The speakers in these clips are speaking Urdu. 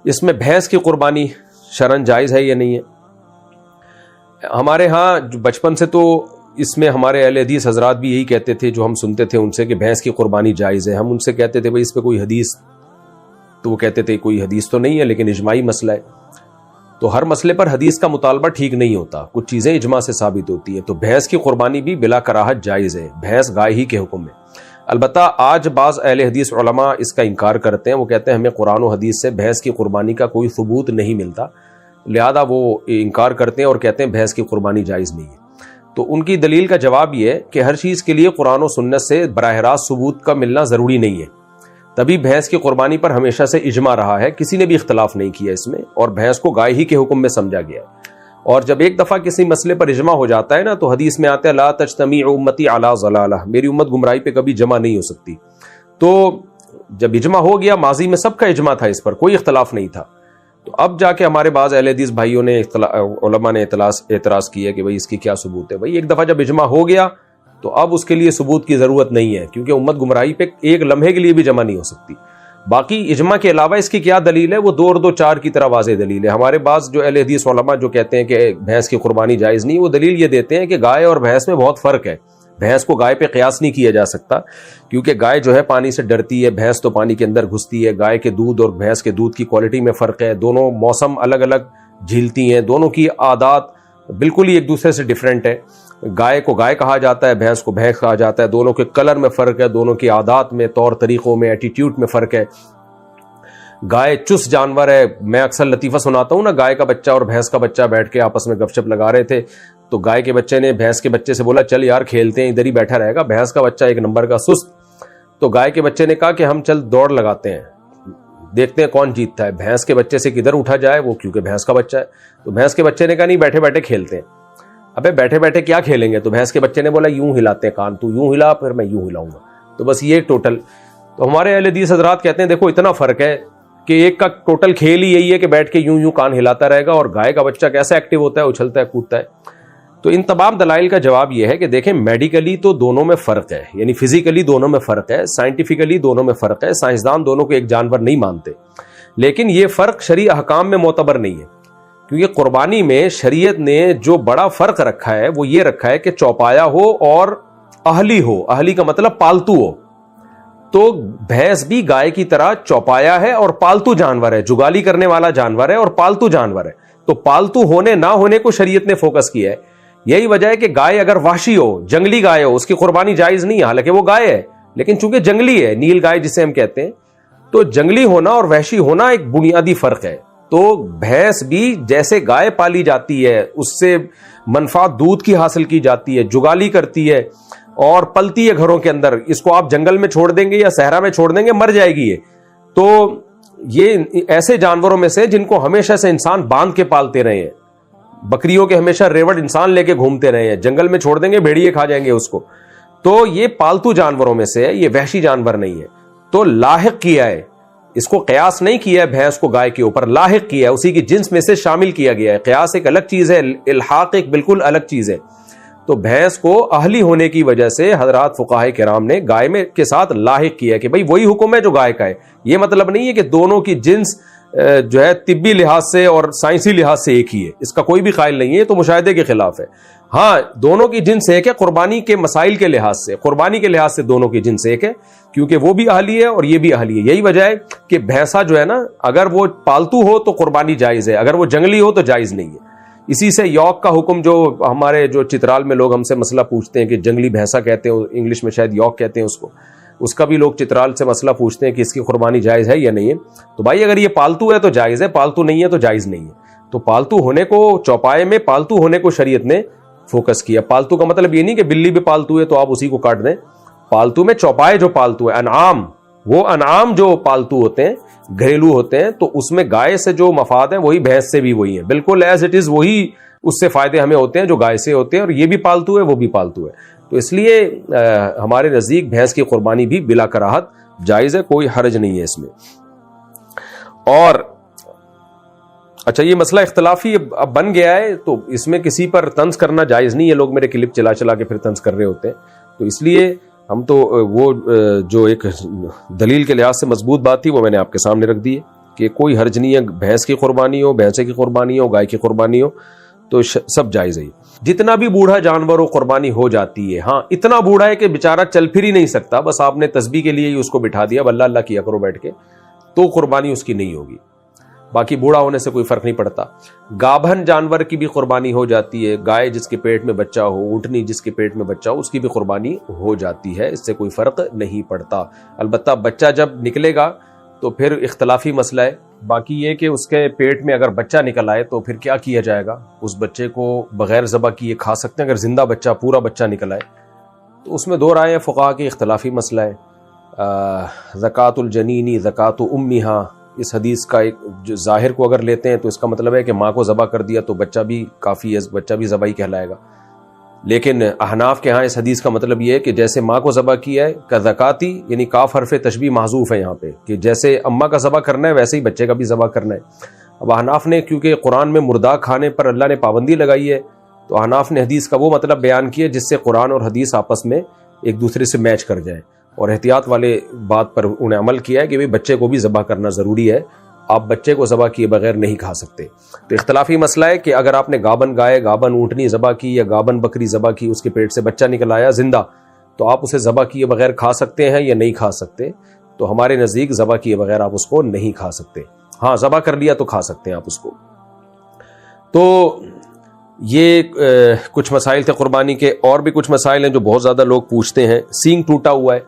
اس میں بھینس کی قربانی شرعاً جائز ہے یا نہیں ہے؟ ہمارے ہاں بچپن سے تو اس میں ہمارے اہل حدیث حضرات بھی یہی کہتے تھے، جو ہم سنتے تھے ان سے، کہ بھینس کی قربانی جائز ہے. ہم ان سے کہتے تھے بھئی اس پہ کوئی حدیث، تو وہ کہتے تھے کوئی حدیث تو نہیں ہے، لیکن اجماعی مسئلہ ہے. تو ہر مسئلے پر حدیث کا مطالبہ ٹھیک نہیں ہوتا، کچھ چیزیں اجماع سے ثابت ہوتی ہیں. تو بھینس کی قربانی بھی بلا کراہت جائز ہے، بھینس گائے ہی کے حکم میں. البتہ آج بعض اہل حدیث علماء اس کا انکار کرتے ہیں. وہ کہتے ہیں ہمیں قرآن و حدیث سے بھینس کی قربانی کا کوئی ثبوت نہیں ملتا، لہذا وہ انکار کرتے ہیں اور کہتے ہیں بھینس کی قربانی جائز نہیں ہے. تو ان کی دلیل کا جواب یہ ہے کہ ہر چیز کے لیے قرآن و سنت سے براہ راست ثبوت کا ملنا ضروری نہیں ہے. تبھی بھینس کی قربانی پر ہمیشہ سے اجماع رہا ہے، کسی نے بھی اختلاف نہیں کیا اس میں، اور بھینس کو گائے ہی کے حکم میں سمجھا گیا ہے. اور جب ایک دفعہ کسی مسئلے پر اجماع ہو جاتا ہے نا، تو حدیث میں آتا ہے لا تجتمع امتی علی ضلالہ، میری امت گمراہی پہ کبھی جمع نہیں ہو سکتی. تو جب اجماع ہو گیا، ماضی میں سب کا اجماع تھا، اس پر کوئی اختلاف نہیں تھا. تو اب جا کے ہمارے بعض اہل حدیث بھائیوں نے، علماء نے اعتراض کیا کہ بھئی اس کی کیا ثبوت ہے. بھئی ایک دفعہ جب اجماع ہو گیا تو اب اس کے لیے ثبوت کی ضرورت نہیں ہے، کیونکہ امت گمراہی پہ ایک لمحے کے لیے بھی جمع نہیں ہو سکتی. باقی اجماع کے علاوہ اس کی کیا دلیل ہے، وہ 2 اور 2 4 کی طرح واضح دلیل ہے. ہمارے بعض جو اہل حدیث علماء جو کہتے ہیں کہ بھینس کی قربانی جائز نہیں، وہ دلیل یہ دیتے ہیں کہ گائے اور بھینس میں بہت فرق ہے. بھینس کو گائے پہ قیاس نہیں کیا جا سکتا، کیونکہ گائے جو ہے پانی سے ڈرتی ہے، بھینس تو پانی کے اندر گھستی ہے. گائے کے دودھ اور بھینس کے دودھ کی کوالٹی میں فرق ہے، دونوں موسم الگ الگ جھیلتی ہیں، دونوں کی عادات بالکل ہی ایک دوسرے سے ڈیفرنٹ ہے. گائے کو گائے کہا جاتا ہے، بھینس کو بھینس کہا جاتا ہے. دونوں کے کلر میں فرق ہے، دونوں کی عادات میں، طور طریقوں میں، ایٹیٹیوڈ میں فرق ہے. گائے چست جانور ہے. میں اکثر لطیفہ سناتا ہوں نا، گائے کا بچہ اور بھینس کا بچہ بیٹھ کے آپس میں گپ شپ لگا رہے تھے، تو گائے کے بچے نے بھینس کے بچے سے بولا چل یار کھیلتے ہیں، ادھر ہی بیٹھا رہے گا. بھینس کا بچہ ایک نمبر کا سست. تو گائے کے بچے نے کہا کہ ہم چل دوڑ لگاتے ہیں، دیکھتے ہیں کون جیتتا ہے. بھینس کے بچے سے کدھر اٹھا جائے وہ، کیونکہ بھینس کا بچہ ہے. تو بھینس کے بچے نے کہا نہیں، بیٹھے بیٹھے کھیلتے ہیں. ابے بیٹھے بیٹھے کیا کھیلیں گے؟ تو بھینس کے بچے نے بولا یوں ہلاتے ہیں کان، تو یوں ہلا پھر میں یوں ہلاؤں گا. تو بس یہ ٹوٹل. تو ہمارے اہل حدیث حضرات کہتے ہیں دیکھو اتنا فرق ہے کہ ایک کا ٹوٹل کھیل ہی یہی ہے کہ بیٹھ کے یوں یوں کان ہلاتا رہے گا، اور گائے کا بچہ کیسا ایکٹیو ہوتا ہے، اچھلتا ہے، کودتا ہے. تو ان تمام دلائل کا جواب یہ ہے کہ دیکھیں میڈیکلی تو دونوں میں فرق ہے، یعنی فزیکلی دونوں میں فرق ہے، سائنٹیفکلی دونوں میں فرق ہے. سائنسدان دونوں کو ایک جانور نہیں مانتے، لیکن یہ فرق شرعی احکام میں معتبر نہیں ہے. کیونکہ قربانی میں شریعت نے جو بڑا فرق رکھا ہے وہ یہ رکھا ہے کہ چوپایا ہو اور اہلی ہو. اہلی کا مطلب پالتو ہو. تو بھینس بھی گائے کی طرح چوپایا ہے اور پالتو جانور ہے، جگالی کرنے والا جانور ہے اور پالتو جانور ہے. تو پالتو ہونے نہ ہونے کو شریعت نے فوکس کیا ہے. یہی وجہ ہے کہ گائے اگر وحشی ہو، جنگلی گائے ہو، اس کی قربانی جائز نہیں ہے، حالانکہ وہ گائے ہے لیکن چونکہ جنگلی ہے، نیل گائے جسے ہم کہتے ہیں. تو جنگلی ہونا اور وحشی ہونا ایک بنیادی فرق ہے. تو بھینس بھی جیسے گائے پالی جاتی ہے، اس سے منفعت دودھ کی حاصل کی جاتی ہے، جگالی کرتی ہے اور پلتی ہے گھروں کے اندر. اس کو آپ جنگل میں چھوڑ دیں گے یا صحرا میں چھوڑ دیں گے، مر جائے گی یہ. تو یہ ایسے جانوروں میں سے جن کو ہمیشہ سے انسان باندھ کے پالتے رہے ہیں. بکریوں کے ہمیشہ ریوڑ انسان لے کے گھومتے رہے ہیں، جنگل میں چھوڑ دیں گے بھیڑیے کھا جائیں گے اس کو. تو یہ پالتو جانوروں میں سے ہے، یہ وحشی جانور نہیں ہے. تو لاحق کیا ہے، اس کو قیاس نہیں کیا ہے بھینس کو گائے کے اوپر، لاحق کیا ہے، اسی کی جنس میں سے شامل کیا گیا ہے. قیاس ایک الگ چیز ہے، الحاق ایک بالکل الگ چیز ہے. تو بھینس کو اہلی ہونے کی وجہ سے حضرات فقہائے کرام نے گائے میں کے ساتھ لاحق کیا ہے کہ بھئی وہی حکم ہے جو گائے کا ہے. یہ مطلب نہیں ہے کہ دونوں کی جنس جو ہے طبی لحاظ سے اور سائنسی لحاظ سے ایک ہی ہے، اس کا کوئی بھی قائل نہیں ہے. تو مشاہدے کے خلاف ہے. ہاں دونوں کی جنس ایک ہے قربانی کے مسائل کے لحاظ سے، قربانی کے لحاظ سے دونوں کی جنس ایک ہے، کیونکہ وہ بھی اہلی ہے اور یہ بھی اہلی ہے. یہی وجہ ہے کہ بھینسا جو ہے نا، اگر وہ پالتو ہو تو قربانی جائز ہے، اگر وہ جنگلی ہو تو جائز نہیں ہے. اسی سے یوک کا حکم، جو ہمارے جو چترال میں لوگ ہم سے مسئلہ پوچھتے ہیں کہ جنگلی بھینسا کہتے ہیں، انگلش میں شاید یوک کہتے ہیں اس کو، اس کا بھی لوگ چترال سے مسئلہ پوچھتے ہیں کہ اس کی قربانی جائز ہے یا نہیں ہے. تو بھائی اگر یہ پالتو ہے تو جائز ہے، پالتو نہیں ہے تو جائز نہیں ہے. تو پالتو ہونے کو، چوپائے میں پالتو ہونے کو شریعت نے فوکس کیا. پالتو کا مطلب یہ نہیں کہ بلی بھی پالتو ہے تو آپ اسی کو کاٹ دیں. پالتو میں چوپائے جو پالتو ہے، انعام، وہ انعام جو پالتو ہوتے ہیں، گھریلو ہوتے ہیں، تو اس میں گائے سے جو مفاد ہیں وہی بھینس سے بھی وہی ہیں، بالکل ایز اٹ از وہی اس سے فائدے ہمیں ہوتے ہیں جو گائے سے ہوتے ہیں. اور یہ بھی پالتو ہے وہ بھی پالتو ہے. تو اس لیے ہمارے نزدیک بھینس کی قربانی بھی بلا کراہت جائز ہے، کوئی حرج نہیں ہے اس میں. اور اچھا یہ مسئلہ اختلافی اب بن گیا ہے، تو اس میں کسی پر طنز کرنا جائز نہیں ہے. لوگ میرے کلپ چلا چلا کے پھر طنز کر رہے ہوتے ہیں، تو اس لیے ہم تو وہ جو ایک دلیل کے لحاظ سے مضبوط بات تھی وہ میں نے آپ کے سامنے رکھ دی ہے. کہ کوئی حرج نہیں ہے، بھینس کی قربانی ہو، بھینسے کی قربانی ہو، گائے کی قربانی ہو، تو سب جائز ہے۔ جتنا بھی بوڑھا جانور ہو قربانی ہو جاتی ہے۔ ہاں اتنا بوڑھا ہے کہ بیچارہ چل پھر ہی نہیں سکتا، بس آپ نے تسبیح کے لیے ہی اس کو بٹھا دیا، اب اللہ اللہ کیا کرو بیٹھ کے، تو قربانی اس کی نہیں ہوگی۔ باقی بوڑھا ہونے سے کوئی فرق نہیں پڑتا۔ گابھن جانور کی بھی قربانی ہو جاتی ہے، گائے جس کے پیٹ میں بچہ ہو، اونٹنی جس کے پیٹ میں بچہ ہو، اس کی بھی قربانی ہو جاتی ہے، اس سے کوئی فرق نہیں پڑتا۔ البتہ بچہ جب نکلے گا تو پھر اختلافی مسئلہ ہے۔ باقی یہ کہ اس کے پیٹ میں اگر بچہ نکل آئے تو پھر کیا کیا جائے گا؟ اس بچے کو بغیر ذبح کیے کھا سکتے ہیں؟ اگر زندہ بچہ، پورا بچہ نکل آئے تو اس میں دو رائے ہیں فقہا کی، اختلافی مسئلہ ہے۔ زکوٰۃ الجنینی زکوٰۃ امہا، اس حدیث کا ایک جو ظاہر کو اگر لیتے ہیں تو اس کا مطلب ہے کہ ماں کو ذبح کر دیا تو بچہ بھی کافی ہے، بچہ بھی ذبح ہی کہلائے گا۔ لیکن احناف کے ہاں اس حدیث کا مطلب یہ ہے کہ جیسے ماں کو ذبح کیا ہے کا زکاتی، یعنی کاف حرف تشبیہ محذوف ہے یہاں پہ، کہ جیسے اماں کا ذبح کرنا ہے ویسے ہی بچے کا بھی ذبح کرنا ہے۔ اب احناف نے کیونکہ قرآن میں مردہ کھانے پر اللہ نے پابندی لگائی ہے، تو احناف نے حدیث کا وہ مطلب بیان کیا جس سے قرآن اور حدیث آپس میں ایک دوسرے سے میچ کر جائیں، اور احتیاط والے بات پر انہیں عمل کیا ہے کہ بچے کو بھی ذبح کرنا ضروری ہے، آپ بچے کو ذبح کیے بغیر نہیں کھا سکتے۔ تو اختلافی مسئلہ ہے کہ اگر آپ نے گابن گائے، گابن اونٹنی ذبح کی یا گابن بکری ذبح کی، اس کے پیٹ سے بچہ نکل آیا زندہ، تو آپ اسے ذبح کیے بغیر کھا سکتے ہیں یا نہیں کھا سکتے؟ تو ہمارے نزدیک ذبح کیے بغیر آپ اس کو نہیں کھا سکتے۔ ہاں ذبح کر لیا تو کھا سکتے ہیں آپ اس کو۔ تو یہ کچھ مسائل تھے قربانی کے، اور بھی کچھ مسائل ہیں جو بہت زیادہ لوگ پوچھتے ہیں۔ سینگ ٹوٹا ہوا ہے،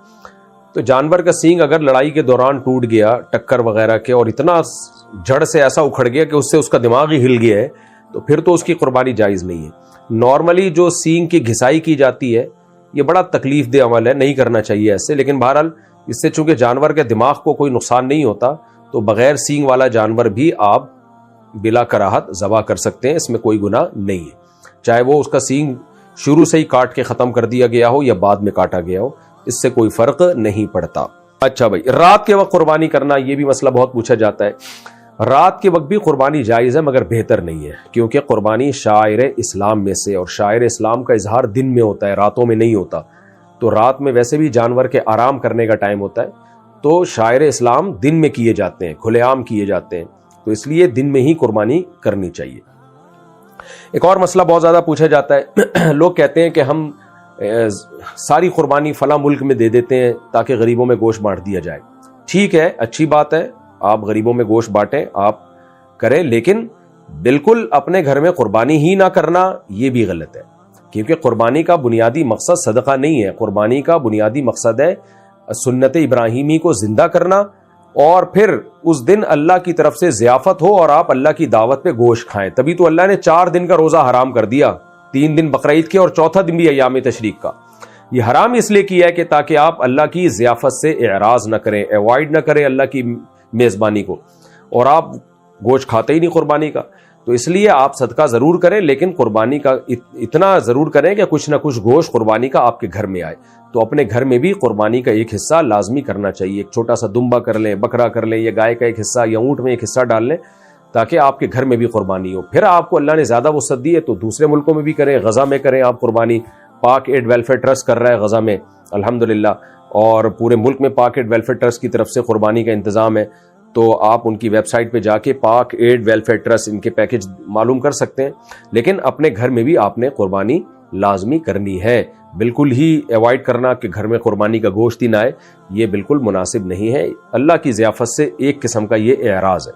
تو جانور کا سینگ اگر لڑائی کے دوران ٹوٹ گیا ٹکر وغیرہ کے، اور اتنا جڑ سے ایسا اکھڑ گیا کہ اس سے اس کا دماغ ہی ہل گیا ہے، تو پھر تو اس کی قربانی جائز نہیں ہے۔ نارملی جو سینگ کی گھسائی کی جاتی ہے یہ بڑا تکلیف دہ عمل ہے، نہیں کرنا چاہیے ایسے، لیکن بہرحال اس سے چونکہ جانور کے دماغ کو کوئی نقصان نہیں ہوتا، تو بغیر سینگ والا جانور بھی آپ بلا کراہت ذبح کر سکتے ہیں، اس میں کوئی گناہ نہیں ہے، چاہے وہ اس کا سینگ شروع سے ہی کاٹ کے ختم کر دیا گیا ہو یا بعد میں کاٹا گیا ہو، اس سے کوئی فرق نہیں پڑتا۔ اچھا بھائی، رات کے وقت قربانی کرنا، یہ بھی مسئلہ بہت پوچھا جاتا ہے۔ رات کے وقت بھی قربانی جائز ہے مگر بہتر نہیں ہے، کیونکہ قربانی شعائر اسلام میں سے، اور شعائر اسلام کا اظہار دن میں ہوتا ہے، راتوں میں نہیں ہوتا۔ تو رات میں ویسے بھی جانور کے آرام کرنے کا ٹائم ہوتا ہے، تو شعائر اسلام دن میں کیے جاتے ہیں، کھلے عام کیے جاتے ہیں، تو اس لیے دن میں ہی قربانی کرنی چاہیے۔ ایک اور مسئلہ بہت زیادہ پوچھا جاتا ہے، لوگ کہتے ہیں کہ ہم ساری قربانی فلاں ملک میں دے دیتے ہیں تاکہ غریبوں میں گوشت بانٹ دیا جائے۔ ٹھیک ہے، اچھی بات ہے، آپ غریبوں میں گوشت بانٹیں، آپ کریں، لیکن بالکل اپنے گھر میں قربانی ہی نہ کرنا یہ بھی غلط ہے، کیونکہ قربانی کا بنیادی مقصد صدقہ نہیں ہے، قربانی کا بنیادی مقصد ہے سنت ابراہیمی کو زندہ کرنا، اور پھر اس دن اللہ کی طرف سے ضیافت ہو اور آپ اللہ کی دعوت پہ گوشت کھائیں۔ تبھی تو اللہ نے 4 دن کا روزہ حرام کر دیا، 3 دن بقرعید کے اور چوتھا دن بھی ایام تشریق کا۔ یہ حرام اس لیے کیا ہے کہ تاکہ آپ اللہ کی ضیافت سے اعراض نہ کریں، ایوائڈ نہ کریں اللہ کی میزبانی کو، اور آپ گوشت کھاتے ہی نہیں قربانی کا، تو اس لیے آپ صدقہ ضرور کریں، لیکن قربانی کا اتنا ضرور کریں کہ کچھ نہ کچھ گوشت قربانی کا آپ کے گھر میں آئے۔ تو اپنے گھر میں بھی قربانی کا ایک حصہ لازمی کرنا چاہیے، ایک چھوٹا سا دمبا کر لیں، بکرا کر لیں، یا گائے کا ایک حصہ یا اونٹ میں ایک حصہ ڈال لیں، تاکہ آپ کے گھر میں بھی قربانی ہو۔ پھر آپ کو اللہ نے زیادہ وسعت دی ہے تو دوسرے ملکوں میں بھی کریں، غزہ میں کریں آپ قربانی۔ پاک ایڈ ویلفیئر ٹرسٹ کر رہا ہے غزہ میں الحمدللہ، اور پورے ملک میں پاک ایڈ ویلفیئر ٹرسٹ کی طرف سے قربانی کا انتظام ہے، تو آپ ان کی ویب سائٹ پہ جا کے پاک ایڈ ویلفیئر ٹرسٹ ان کے پیکج معلوم کر سکتے ہیں۔ لیکن اپنے گھر میں بھی آپ نے قربانی لازمی کرنی ہے، بالکل ہی ایوائڈ کرنا کہ گھر میں قربانی کا گوشت ہی نہ آئے، یہ بالکل مناسب نہیں ہے، اللہ کی ضیافت سے ایک قسم کا یہ اعراض ہے۔